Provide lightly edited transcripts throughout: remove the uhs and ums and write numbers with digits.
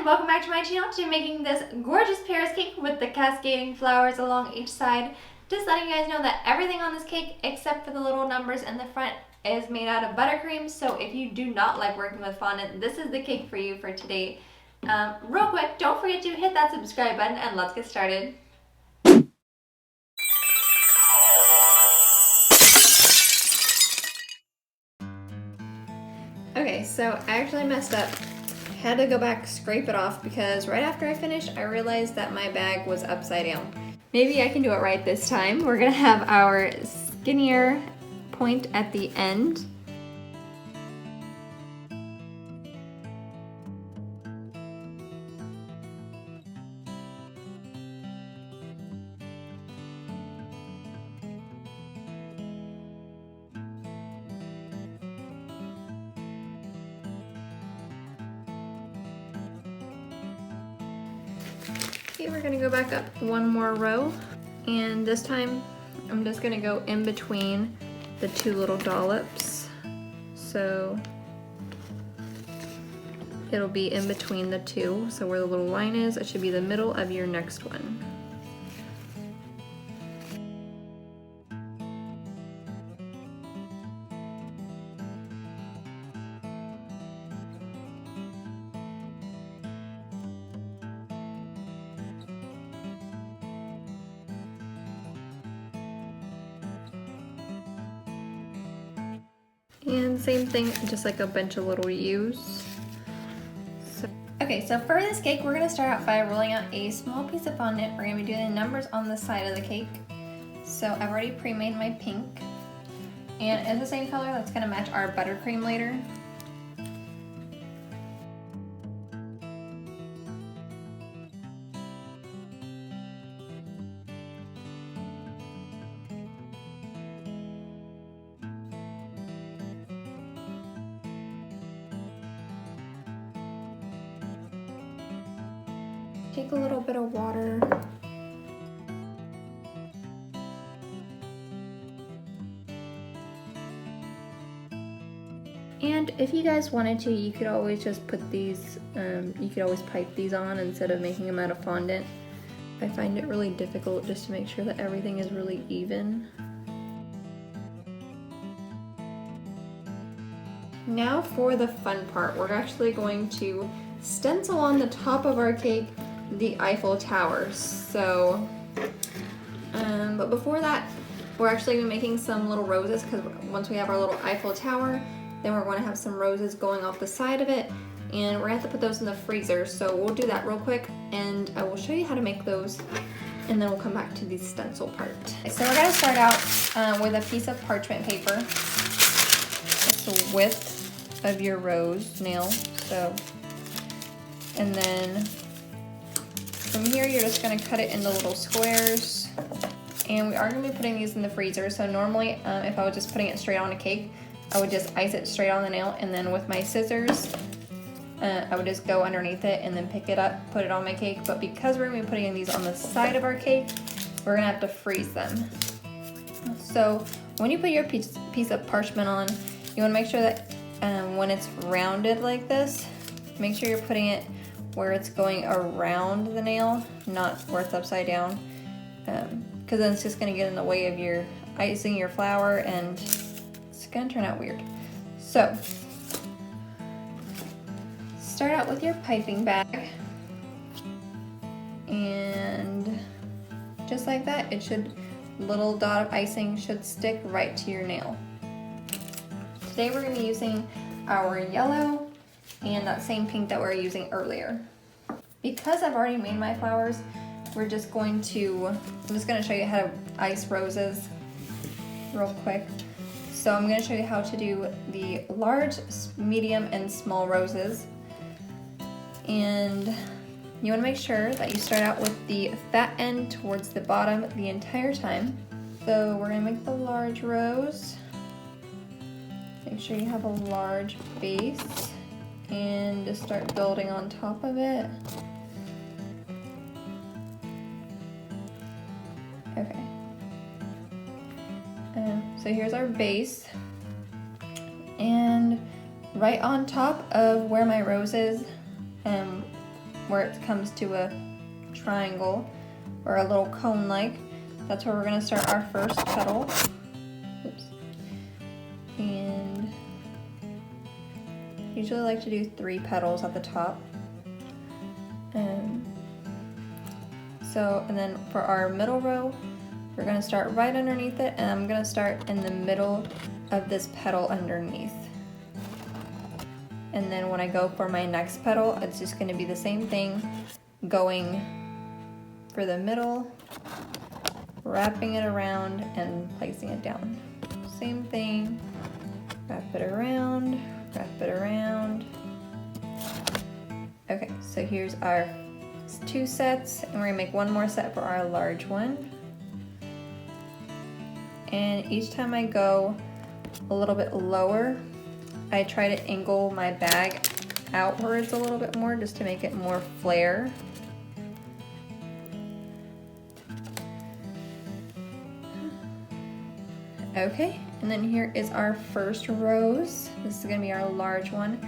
and welcome back to my channel. Today I'm making this gorgeous Paris cake with the cascading flowers along each side. Just letting you guys know that everything on this cake except for the little numbers in the front is made out of buttercream. So if you do not like working with fondant, this is the cake for you for today. Real quick, don't forget to hit that subscribe button and let's get started. Okay, so I actually messed up. Had to go back, scrape it off, because right after I finished, I realized that my bag was upside down. Maybe I can do it right this time. We're gonna have our skinnier point at the end. Okay, we're gonna go back up one more row, and this time I'm just gonna go in between the two little dollops. So it'll be in between the two. So where the little line is, it should be the middle of your next one. And same thing, just like a bunch of little U's. Okay, so for this cake, we're gonna start out by rolling out a small piece of fondant. We're gonna be doing the numbers on the side of the cake. So I've already pre-made my pink. And it's the same color that's gonna match our buttercream later. Take a little bit of water. And if you guys wanted to, you could always just put these, you could always pipe these on instead of making them out of fondant. I find it really difficult just to make sure that everything is really even. Now for the fun part, we're actually going to stencil on the top of our cake the Eiffel Tower. So, but before that, we're actually going to be making some little roses, because once we have our little Eiffel Tower, then we're going to have some roses going off the side of it, and we're going to have to put those in the freezer. So we'll do that real quick, and I will show you how to make those, and then we'll come back to the stencil part. So we're going to start out with a piece of parchment paper. It's the width of your rose nail. So, and then from here, you're just gonna cut it into little squares. And we are gonna be putting these in the freezer. So normally, if I was just putting it straight on a cake, I would just ice it straight on the nail, and then with my scissors, I would just go underneath it and then pick it up, put it on my cake. But because we're gonna be putting these on the side of our cake, we're gonna have to freeze them. So when you put your piece of parchment on, you wanna make sure that when it's rounded like this, make sure you're putting it where it's going around the nail, not where it's upside down, because then it's just going to get in the way of your icing your flower, and it's going to turn out weird. So start out with your piping bag, and just like that, it should, little dot of icing should stick right to your nail. Today we're going to be using our yellow and that same pink that we were using earlier. Because I've already made my flowers, I'm just going to show you how to ice roses real quick. So I'm going to show you how to do the large, medium, and small roses. And you want to make sure that you start out with the fat end towards the bottom the entire time. So we're going to make the large rose. Make sure you have a large base, and just start building on top of it. Okay. So here's our base, and right on top of where my rose is, where it comes to a triangle or a little cone like. That's where we're going to start our first petal. Oops. And usually like to do 3 petals at the top. And then for our middle row, we're going to start right underneath it, and I'm going to start in the middle of this petal underneath. And then when I go for my next petal, it's just going to be the same thing, going for the middle, wrapping it around and placing it down. Same thing, wrap it around, wrap it around. Okay, so here's our 2 sets, and we're gonna make 1 more set for our large one. And each time I go a little bit lower, I try to angle my bag outwards a little bit more just to make it more flare. Okay, and then here is our first rose. This is gonna be our large one.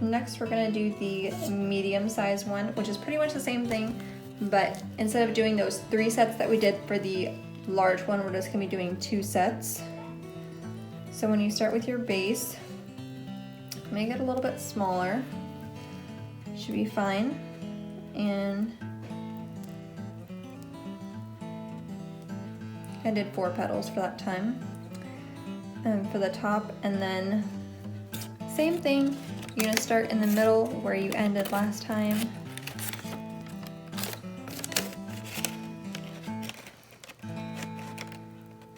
Next, we're gonna do the medium-sized one, which is pretty much the same thing, but instead of doing those 3 sets that we did for the large one, we're just gonna be doing 2 sets. So when you start with your base, make it a little bit smaller. Should be fine. And I did 4 petals for that time. And for the top, and then same thing. You're gonna start in the middle where you ended last time.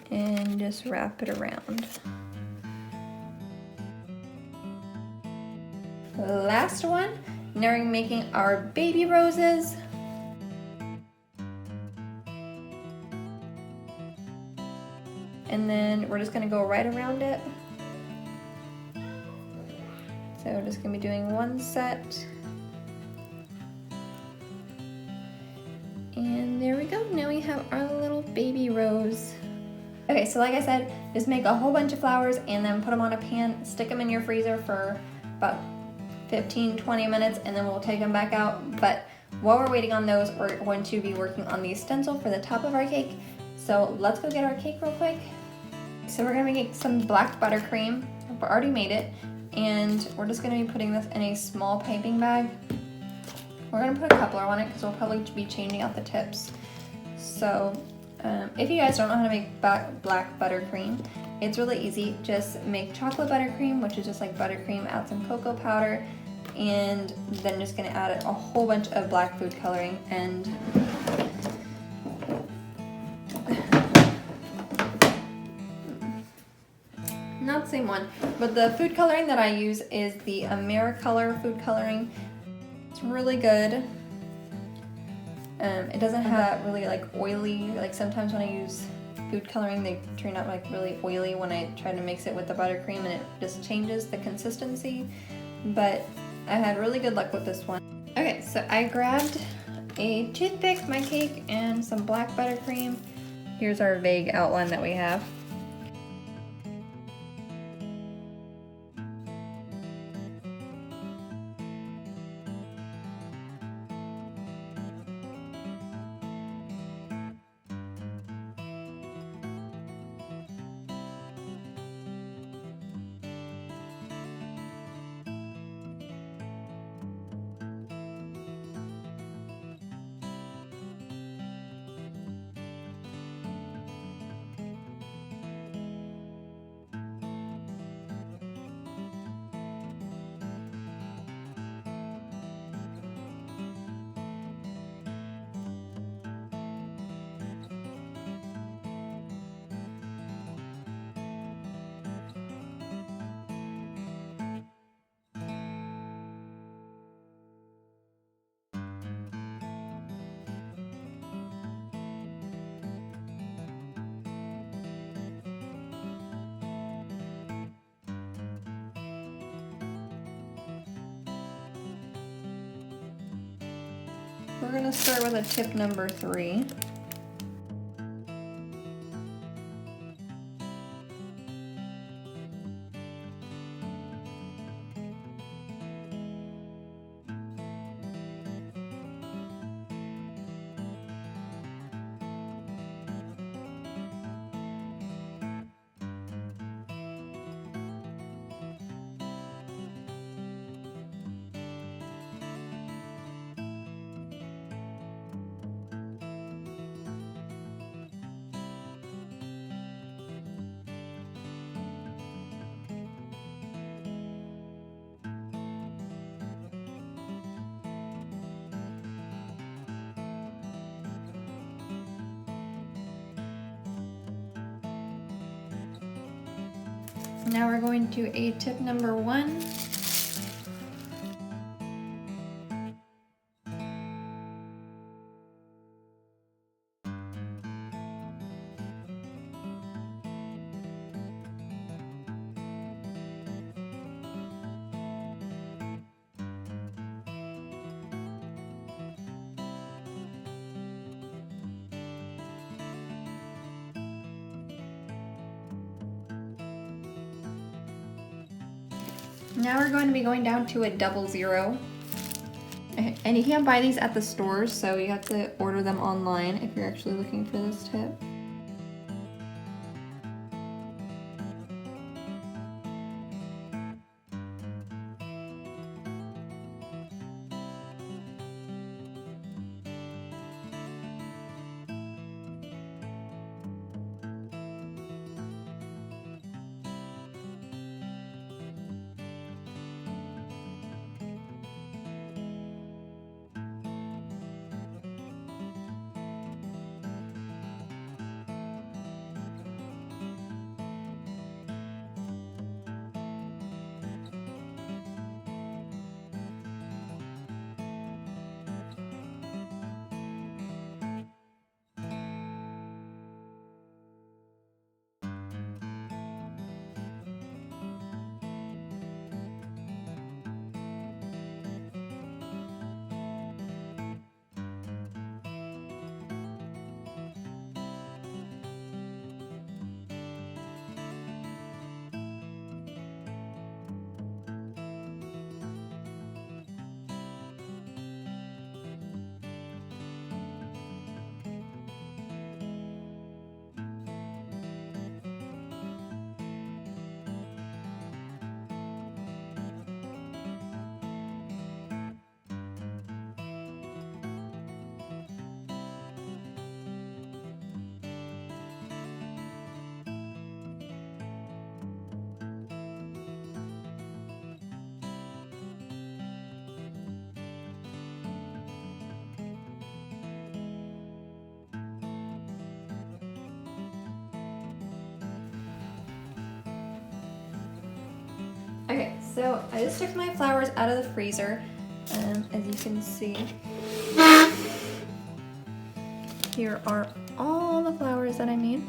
And just wrap it around. Last one, now we're making our baby roses. And then we're just gonna go right around it. So we're just gonna be doing 1 set. And there we go, now we have our little baby rose. Okay, so like I said, just make a whole bunch of flowers and then put them on a pan, stick them in your freezer for about 15-20 minutes, and then we'll take them back out. But while we're waiting on those, we're going to be working on the stencil for the top of our cake. So let's go get our cake real quick. So we're gonna make some black buttercream. I've already made it. And we're just gonna be putting this in a small piping bag. We're gonna put a coupler on it because we'll probably be changing out the tips. So if you guys don't know how to make black buttercream, it's really easy. Just make chocolate buttercream, which is just like buttercream, add some cocoa powder, and then just gonna add a whole bunch of black food coloring and not the same one, but the food coloring that I use is the AmeriColor food coloring. It's really good. It doesn't have that really like oily, like sometimes when I use food coloring they turn out like really oily when I try to mix it with the buttercream, and it just changes the consistency. But I had really good luck with this one. Okay, so I grabbed a toothpick, my cake, and some black buttercream. Here's our vague outline that we have. We're gonna start with a tip number 3. Now we're going to a tip number 1. Now we're going to be going down to a 00. And you can't buy these at the stores, so you have to order them online if you're actually looking for this tip. Okay, so I just took my flowers out of the freezer, as you can see. Here are all the flowers that I made.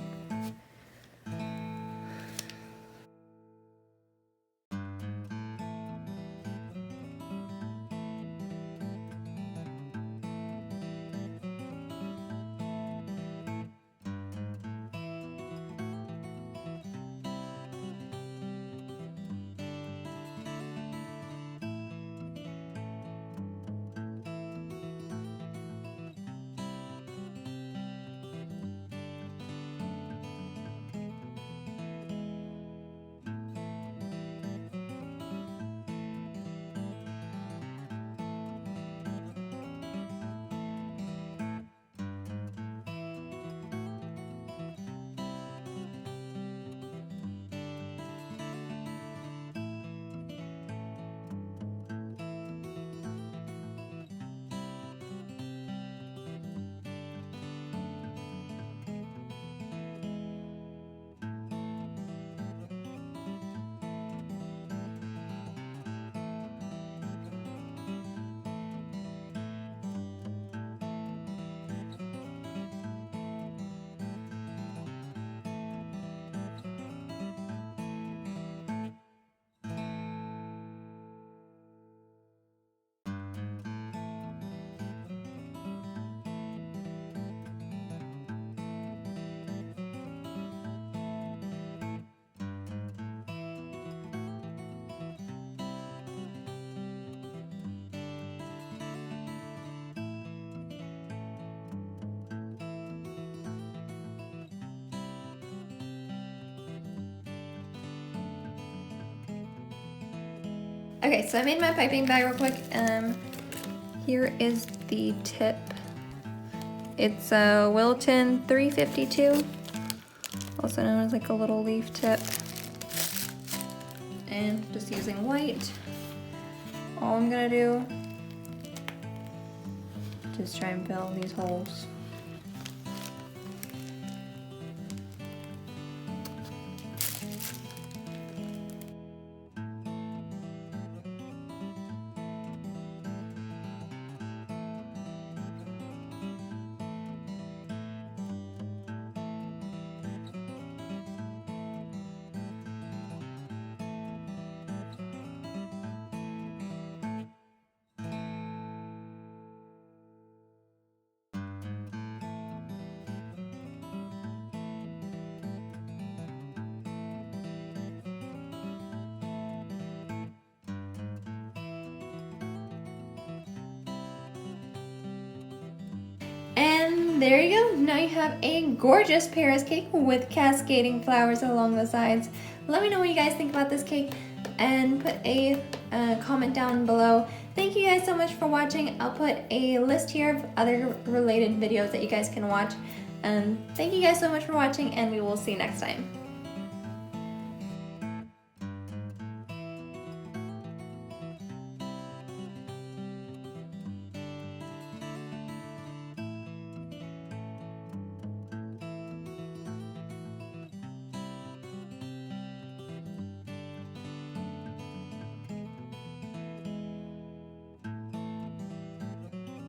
Okay, so I made my piping bag real quick. Here is the tip. It's a Wilton 352, also known as like a little leaf tip. And just using white. All I'm gonna do, just try and fill these holes. there you go. Now you have a gorgeous Paris cake with cascading flowers along the sides. Let me know what you guys think about this cake and put a comment down below. Thank you guys so much for watching. I'll put a list here of other related videos that you guys can watch. Thank you guys so much for watching, and we will see you next time.